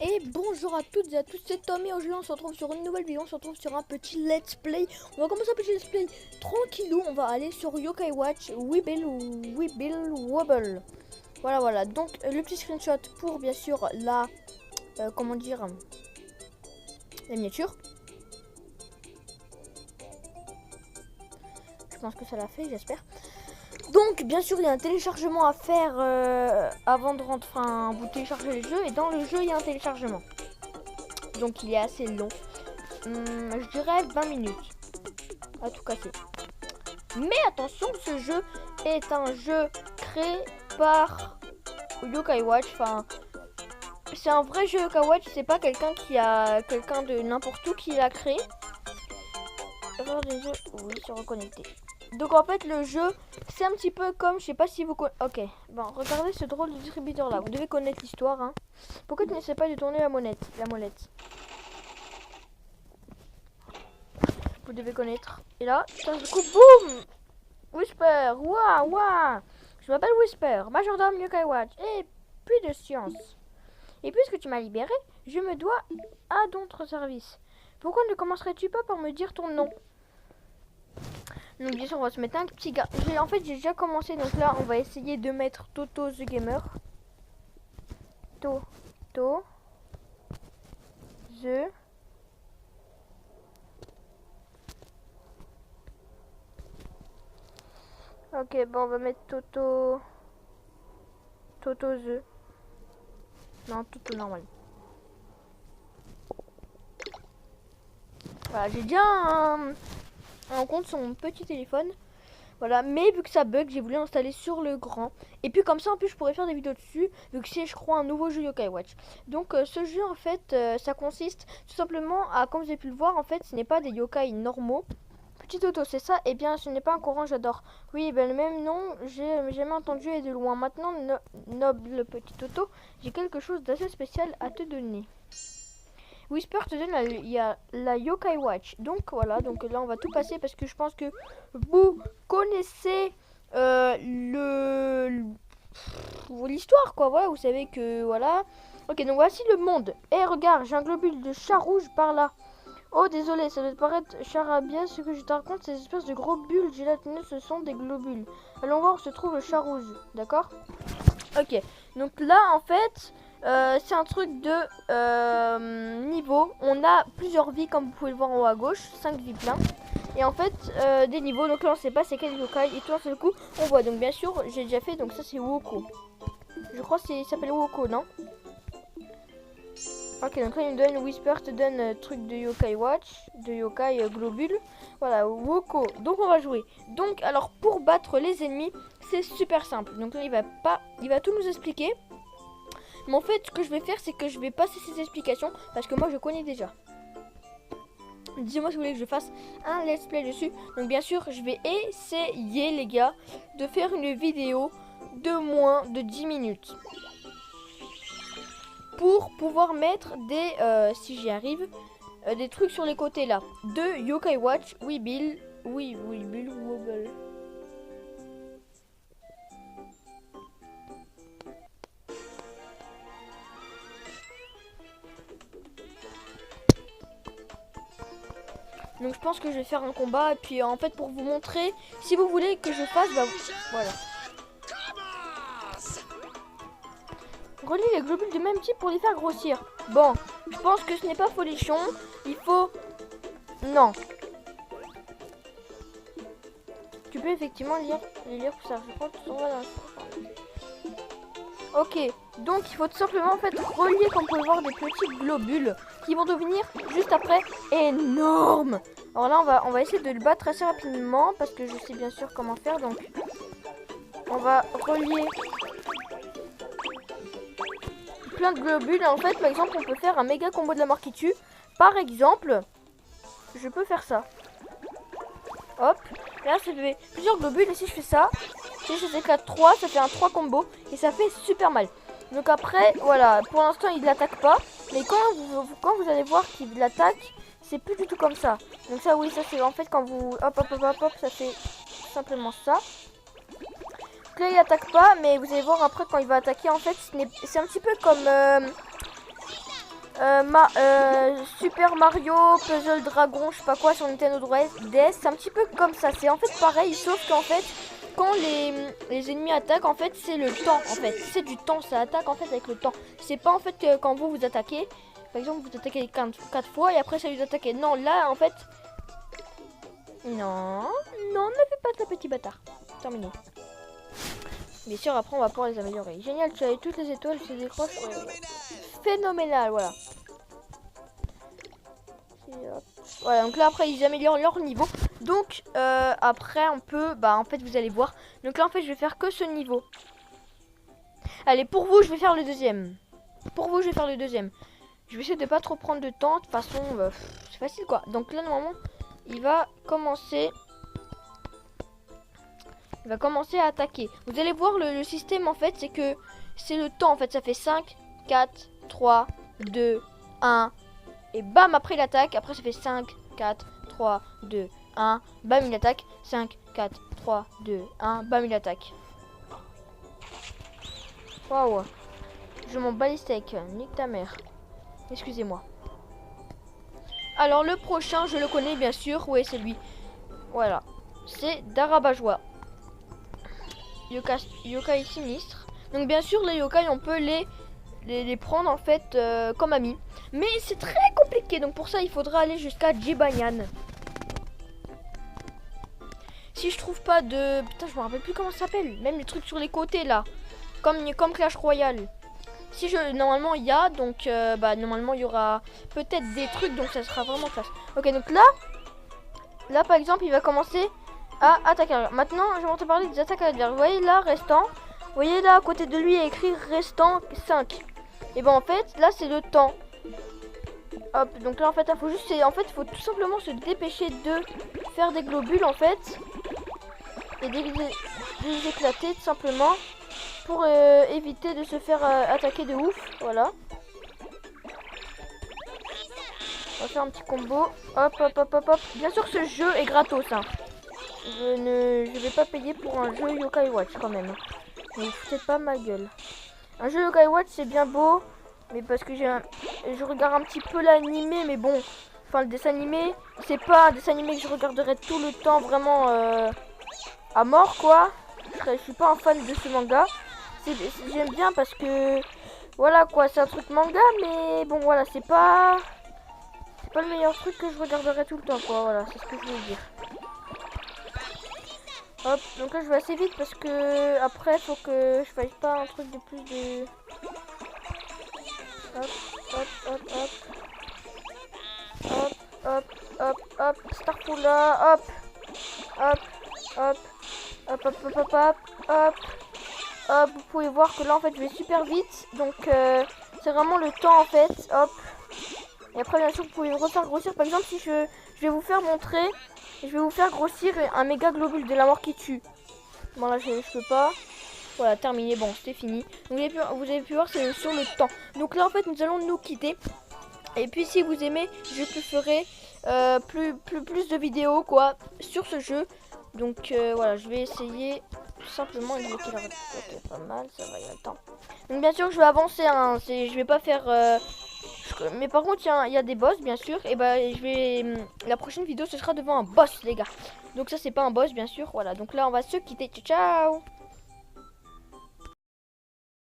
Et bonjour à toutes et à tous, c'est Tommy. Aujourd'hui on se retrouve sur une nouvelle vidéo, on se retrouve sur un petit let's play. On va commencer un petit let's play tranquillou, on va aller sur Yokai Watch, Weeble Wobble. Voilà, donc le petit screenshot pour bien sûr la, comment dire, la miniature. Je pense que ça l'a fait, j'espère. Donc bien sûr il y a un téléchargement à faire avant de rentrer, enfin vous téléchargez le jeu et dans le jeu il y a un téléchargement. Donc il est assez long, je dirais 20 minutes à tout casser. Mais attention, ce jeu est un jeu créé par Yokai Watch, enfin c'est un vrai jeu Yokai Watch, c'est pas quelqu'un de n'importe où qui l'a créé. Erreur des jeux, oui, se reconnecter. Donc en fait le jeu c'est un petit peu comme, je sais pas si vous connaissez. Ok, bon regardez ce drôle de distributeur là, vous devez connaître l'histoire hein. Pourquoi tu n'essaies pas de tourner la molette? Vous devez connaître. Et là, d'un coup, boum, Whisper, waouh. Je m'appelle Whisper, majordome Yokai Watch, et puis de science. Et puisque tu m'as libéré, je me dois à d'autres services. Pourquoi ne commencerais-tu pas par me dire ton nom? Donc bien sûr on va se mettre un petit gars. En fait j'ai déjà commencé, donc là on va essayer de mettre Toto the Gamer. Toto the Ok, bon on va mettre Toto the. Non, Toto normal. Voilà, j'ai déjà un compte sur mon petit téléphone. Voilà, mais vu que ça bug, j'ai voulu installer sur le grand. Et puis comme ça, en plus, je pourrais faire des vidéos dessus, vu que c'est, je crois, un nouveau jeu Yokai Watch. Donc ce jeu, en fait, ça consiste tout simplement à, comme vous avez pu le voir, en fait, ce n'est pas des yokai normaux. Petit Toto, c'est ça? Eh bien, ce n'est pas un courant, j'adore. Oui, ben le même nom, j'ai jamais entendu et de loin. Maintenant, noble petit Toto, j'ai quelque chose d'assez spécial à te donner. Whisper te donne la Yokai Watch. Donc voilà, donc là on va tout passer parce que je pense que vous connaissez l'histoire quoi. Voilà, vous savez que voilà. Ok, donc voici le monde. Eh regarde, j'ai un globule de chat rouge par là. Oh désolé, ça doit te paraître charabia ce que je te raconte. Ces espèces de gros bulles gélatineux, ce sont des globules. Allons voir où se trouve le chat rouge, d'accord? Ok, donc là en fait c'est un truc de niveau. On a plusieurs vies comme vous pouvez le voir en haut à gauche, 5 vies plein. Et en fait des niveaux, donc là on sait pas c'est quel yokai. Et tout d'un seul coup on voit, donc bien sûr j'ai déjà fait, donc ça c'est Woko. Je crois qu'il s'appelle Woko, non? Ok, donc là il me donne, Whisper te donne truc de Yokai Watch, de Yokai Globule. Voilà, Woko, donc on va jouer. Donc alors pour battre les ennemis c'est super simple. Donc là il va tout nous expliquer. Mais en fait ce que je vais faire c'est que je vais passer ces explications parce que moi je connais déjà. Dis-moi si vous voulez que je fasse un let's play dessus. Donc bien sûr je vais essayer les gars de faire une vidéo de moins de 10 minutes. Pour pouvoir mettre des, si j'y arrive, des trucs sur les côtés là. De Yokai Watch, Weeble Wobble. Donc je pense que je vais faire un combat et puis en fait pour vous montrer, si vous voulez que je fasse, bah voilà. Relie les globules du même type pour les faire grossir. Bon, je pense que ce n'est pas folichon. Il faut... Non. Tu peux effectivement lire tout ça. Je crois que tu va dans... Ok, donc il faut tout simplement en fait relier, comme vous pouvez voir, des petits globules qui vont devenir juste après énormes. Alors là on va essayer de le battre assez rapidement parce que je sais bien sûr comment faire. Donc on va relier plein de globules. En fait par exemple on peut faire un méga combo de la mort qui tue par exemple, je peux faire ça. Hop, là ça fait plusieurs globules et si je fais ça, si je éclate 3, ça fait un 3 combo et ça fait super mal. Donc après, voilà, pour l'instant il l'attaque pas, mais quand vous allez voir qu'il l'attaque, c'est plus du tout comme ça. Donc ça oui, ça c'est en fait quand vous hop, ça fait simplement ça. Donc là il attaque pas, mais vous allez voir après quand il va attaquer, en fait c'est un petit peu comme Super Mario, Puzzle Dragon, je sais pas quoi sur Nintendo DS, c'est un petit peu comme ça, c'est en fait pareil, sauf qu'en fait, quand les ennemis attaquent, en fait, c'est le temps, en fait, c'est du temps, ça attaque en fait avec le temps. C'est pas en fait que quand vous attaquez, par exemple, vous attaquez 4 fois et après ça vous attaquez. Non, là, en fait, non, ne fais pas de petit bâtard. Terminé. Bien sûr, après, on va pouvoir les améliorer. Génial, tu as eu toutes les étoiles, tu les décroches. Phénoménal, voilà. Voilà, donc là après ils améliorent leur niveau. Donc après on peut, en fait vous allez voir. Donc là en fait je vais faire que ce niveau. Allez, pour vous je vais faire le deuxième. Je vais essayer de pas trop prendre de temps. De toute façon c'est facile quoi. Donc là normalement il va commencer à attaquer. Vous allez voir le système en fait, c'est que c'est le temps en fait. Ça fait 5, 4, 3, 2, 1. Et bam, après il attaque. Après ça fait 5, 4, 3, 2, 1. Bam, il attaque. 5, 4, 3, 2, 1. Bam, il attaque. Waouh. Je m'en bats les steaks. Nique ta mère. Excusez-moi. Alors le prochain, je le connais bien sûr. Oui, c'est lui. Voilà. C'est Darabajoa. Yokai sinistre. Donc bien sûr, les yokai, on peut les prendre en fait comme amis. Mais c'est très compliqué, donc pour ça il faudra aller jusqu'à Jibanyan. Si je trouve pas de... Putain, je me rappelle plus comment ça s'appelle. Même les trucs sur les côtés là. Comme Clash Royale. Si normalement il y a, donc normalement il y aura peut-être des trucs, donc ça sera vraiment classe. Ok, donc là par exemple il va commencer à attaquer. Maintenant je vais te parler des attaques adverses. Vous voyez là, restant. Vous voyez là, à côté de lui il y a écrit restant 5. Et en fait là c'est le temps. Hop, donc là en fait il faut juste, faut tout simplement se dépêcher de faire des globules en fait et de les éclater tout simplement pour éviter de se faire attaquer de ouf. Voilà. On va faire un petit combo. Hop. Bien sûr ce jeu est gratos hein. Je vais pas payer pour un jeu Yokai Watch quand même. Ne vous foutez pas ma gueule. Un jeu Yokai Watch c'est bien beau. Mais parce que je regarde un petit peu l'animé, mais bon, enfin le dessin animé, c'est pas un dessin animé que je regarderai tout le temps vraiment à mort quoi. Je suis pas un fan de ce manga. J'aime bien parce que voilà quoi, c'est un truc manga, mais bon voilà, c'est pas le meilleur truc que je regarderai tout le temps quoi. Voilà, c'est ce que je voulais dire. Hop, donc là je vais assez vite parce que après faut que je fasse pas un truc de plus de... Hop, Starpoula, hop, vous pouvez voir que là en fait je vais super vite, donc c'est vraiment le temps en fait, hop. Et après bien sûr vous pouvez refaire grossir, par exemple si je vais vous faire montrer, je vais vous faire grossir un méga globule de la mort qui tue. Bon là je peux pas. Voilà, terminé, bon, c'était fini. Donc, vous avez pu voir, c'est sur le temps. Donc là, en fait, nous allons nous quitter. Et puis, si vous aimez, je te ferai plus de vidéos, quoi, sur ce jeu. Donc, voilà, je vais essayer tout simplement. Ok, pas mal, ça va, il y a le temps. Donc, bien sûr, je vais avancer, hein, je vais pas faire... mais par contre, il y a des boss, bien sûr. Et la prochaine vidéo, ce sera devant un boss, les gars. Donc, ça, c'est pas un boss, bien sûr. Voilà, donc là, on va se quitter. Ciao, ciao!